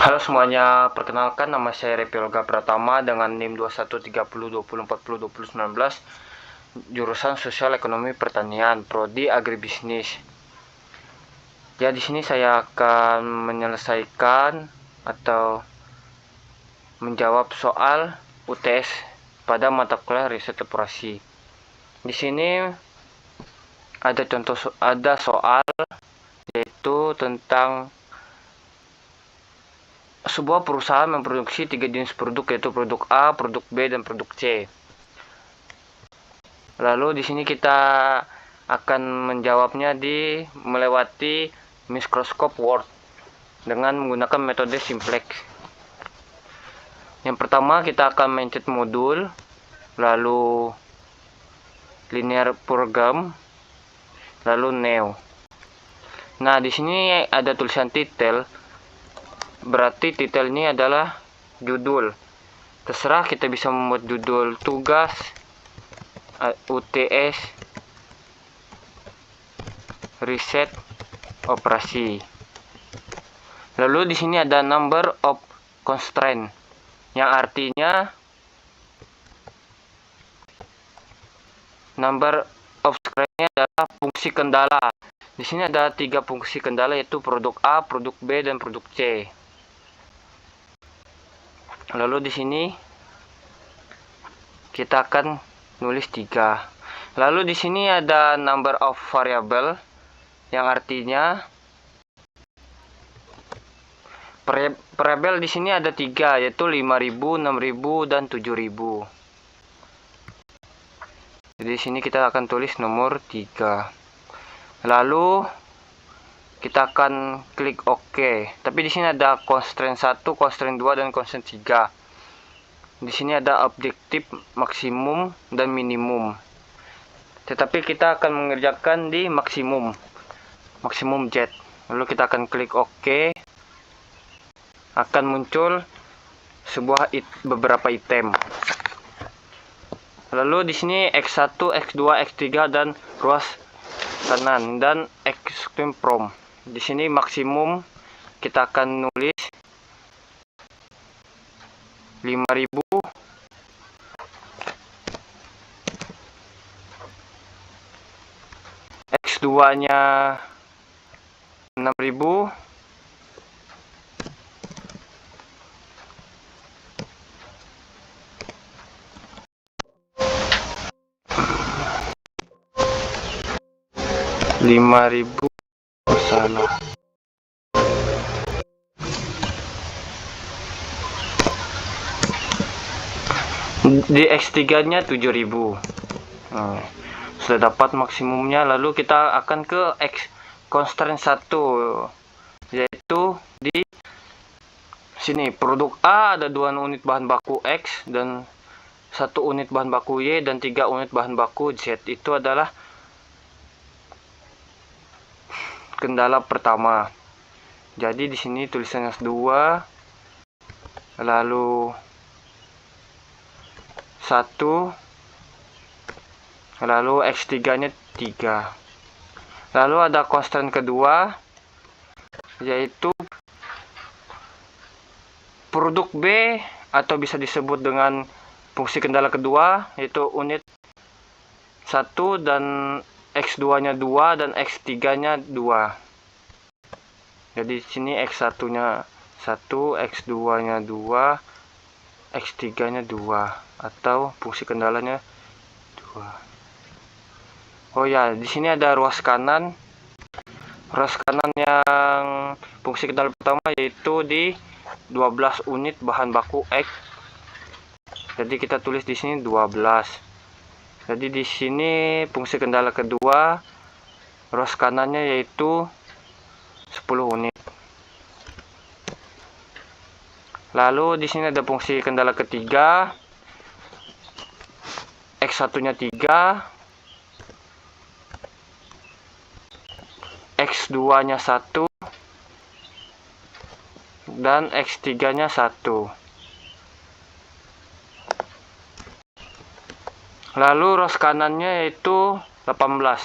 Halo semuanya, perkenalkan nama saya Repi Olga Pratama dengan NIM 213020402019, jurusan Sosial Ekonomi Pertanian, prodi Agribisnis. Ya, di sini saya akan menyelesaikan atau menjawab soal UTS pada mata kuliah riset operasi. Di sini ada soal yaitu tentang sebuah perusahaan memproduksi 3 jenis produk, yaitu produk A, produk B, dan produk C. Lalu di sini kita akan menjawabnya melewati mikroskop Word dengan menggunakan metode simplex. Yang pertama kita akan mencet modul, lalu linear program, lalu new. Nah, di sini ada tulisan titel. Berarti titel ini adalah judul. Terserah, kita bisa membuat judul tugas UTS riset operasi. Lalu di sini ada number of constraint, yang artinya number of constraint adalah fungsi kendala. Di sini ada 3 fungsi kendala, yaitu produk A, produk B, dan produk C. Lalu di sini kita akan nulis 3. Lalu di sini ada number of variable, yang artinya variabel di sini ada 3, yaitu 5000, 6000, dan 7000. Jadi di sini kita akan tulis nomor 3. Lalu kita akan klik OK. Tapi di sini ada constraint 1, constraint 2, dan constraint 3. Di sini ada objektif, maksimum, dan minimum. Tetapi kita akan mengerjakan di maksimum Z. Lalu kita akan klik OK. Akan muncul beberapa item. Lalu di sini X1, X2, X3, dan ruas kanan, dan extreme from. Di sini maksimum kita akan nulis 5000, X2 nya 6000, salah. Di X3 nya 7000. Nah, sudah dapat maksimumnya. Lalu kita akan ke constraint 1, yaitu di sini produk A ada 2 unit bahan baku X dan 1 unit bahan baku Y dan 3 unit bahan baku Z. Itu adalah kendala pertama. Jadi di sini tulisannya 2, lalu 1, lalu X3 nya 3. Lalu ada constraint kedua, yaitu produk B, atau bisa disebut dengan fungsi kendala kedua, yaitu unit 1 dan X2 nya 2 dan X3 nya 2. Jadi di sini X1 nya 1, X2 nya 2, X3 nya 2, atau fungsi kendalanya 2. Oh ya, di sini ada ruas kanan. Ruas kanan yang fungsi kendala pertama yaitu di 12 unit bahan baku X. Jadi kita tulis di sini 12. Jadi di sini fungsi kendala kedua, ruas kanannya yaitu 10 unit. Lalu di sini ada fungsi kendala ketiga, X1 nya 3, X2 nya 1, dan X3 nya 1. Lalu ruas kanannya yaitu 18.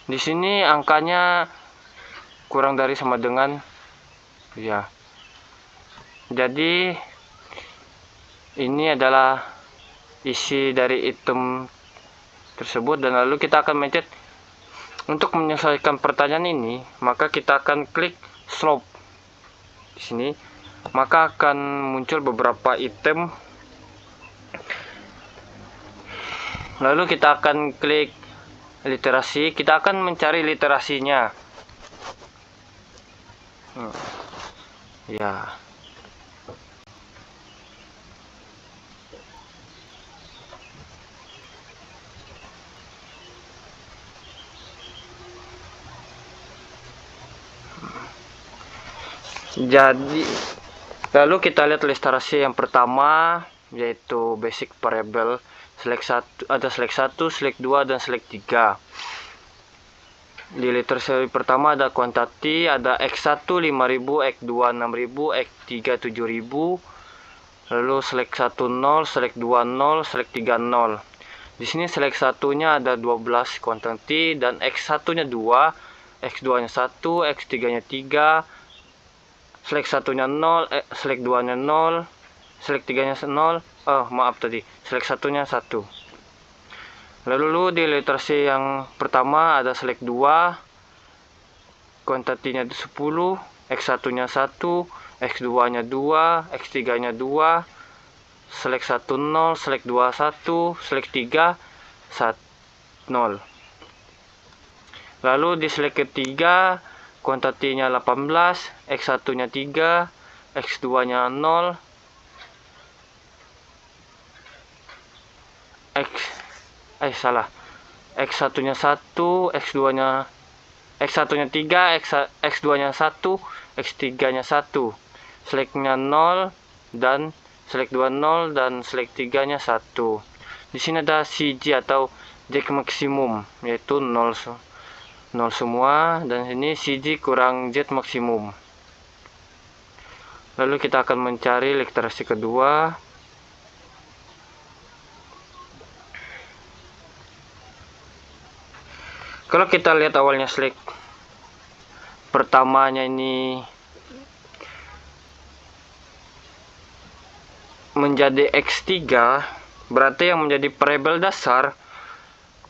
Di sini angkanya kurang dari sama dengan ya. Jadi ini adalah isi dari item tersebut, dan lalu kita akan mencet untuk menyelesaikan pertanyaan ini, maka kita akan klik slope di sini, maka akan muncul beberapa item. Lalu kita akan klik literasi, kita akan mencari literasinya. Ya. Jadi lalu kita lihat literasi yang pertama, yaitu basic variable. Select 1, ada select 1, select 2, dan select 3. Di literasi pertama ada quantity, ada X1 5000, X2 6000, X3 7000. Lalu select 1 0, select 2 0, select 3 0. Di sini select 1-nya ada 12 quantity, dan X1-nya 2, X2-nya 1, X3-nya 3, select 1-nya 0, select 2-nya 0, select 3-nya 0. Oh, maaf tadi, select 1-nya 1. Lalu di literasi yang pertama ada select 2, quantity-nya 10, X1-nya 1, X2-nya 2, X3-nya 2, select 1 0, select 2 1, select 3 0. Lalu di select ketiga, quantity-nya 18, X1-nya 3, X2-nya 0, X1-nya 1, X1-nya 3, X2-nya 1, X3-nya 1. Select-nya 0 dan select 2 0 dan select 3-nya 1. Di sini ada CG atau jack maksimum, yaitu 0 semua, dan ini CG kurang jet maksimum. Lalu kita akan mencari literasi kedua. Kalau kita lihat awalnya select pertamanya ini menjadi X3, berarti yang menjadi variabel dasar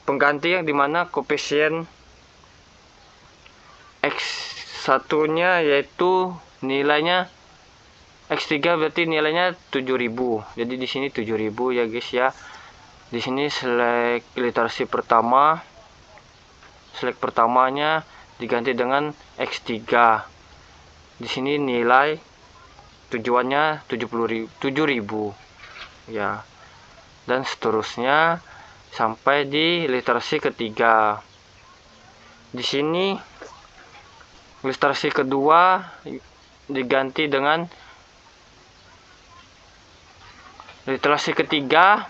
pengganti yang dimana koefisien X1-nya yaitu nilainya X3, berarti nilainya 7000. Jadi di sini 7000 ya guys ya. Di sini select literasi pertama, select pertamanya diganti dengan X3. Di sini nilai tujuannya 7000 ya. Dan seterusnya sampai di literasi ketiga. Di sini literasi kedua diganti dengan literasi ketiga,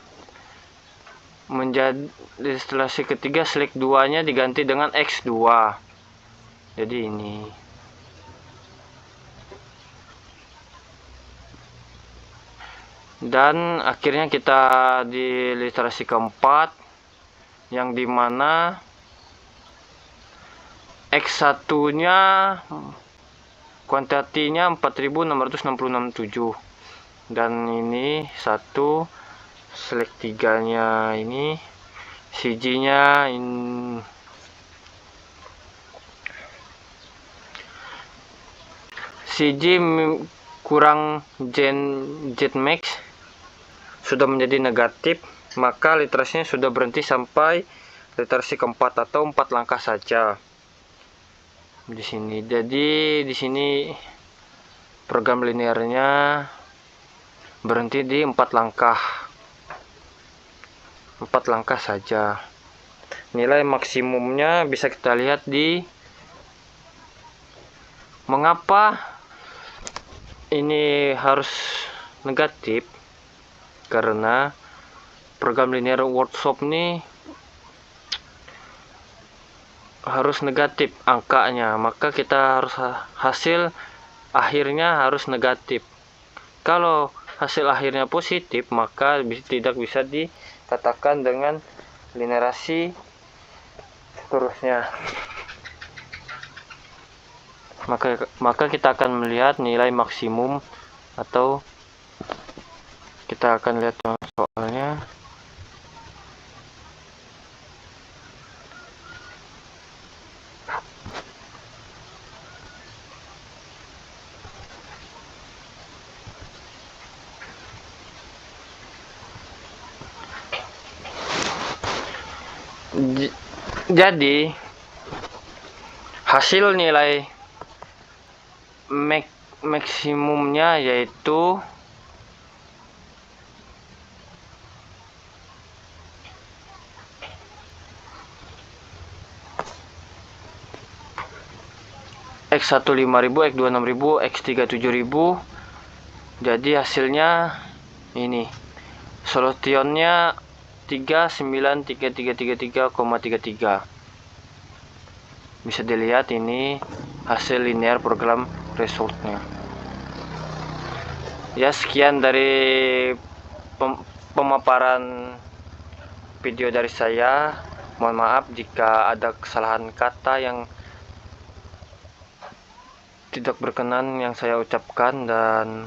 menjadi literasi ketiga select 2-nya diganti dengan X2. Jadi ini. Dan akhirnya kita di literasi keempat, yang dimana X1-nya kuantitinya 4666, dan ini 1, select 3-nya ini, CG-nya ini, CG kurang jet max, sudah menjadi negatif, maka literasinya sudah berhenti sampai literasi keempat atau 4 langkah saja di sini. Jadi di sini program linearnya berhenti di 4 langkah. 4 langkah saja. Nilai maksimumnya bisa kita lihat di mengapa ini harus negatif, karena program linear workshop ini harus negatif angkanya, maka kita harus hasil akhirnya harus negatif. Kalau hasil akhirnya positif, maka tidak bisa dikatakan dengan linearasi seterusnya. maka kita akan melihat nilai maksimum, atau kita akan lihat soalnya. Jadi hasil nilai maksimumnya yaitu X1 5000, X2 6000, X3 7000. Jadi hasilnya ini. Solutionnya 393333,33. Bisa dilihat ini hasil linear program resultnya. Ya, sekian dari pemaparan video dari saya. Mohon maaf jika ada kesalahan kata yang tidak berkenan yang saya ucapkan, dan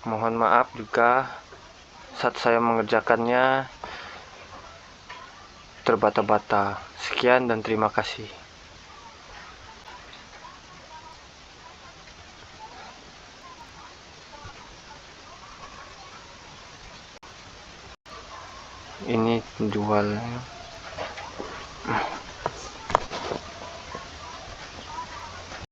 mohon maaf juga saat saya mengerjakannya terbata-bata. Sekian dan terima kasih. Ini jualnya.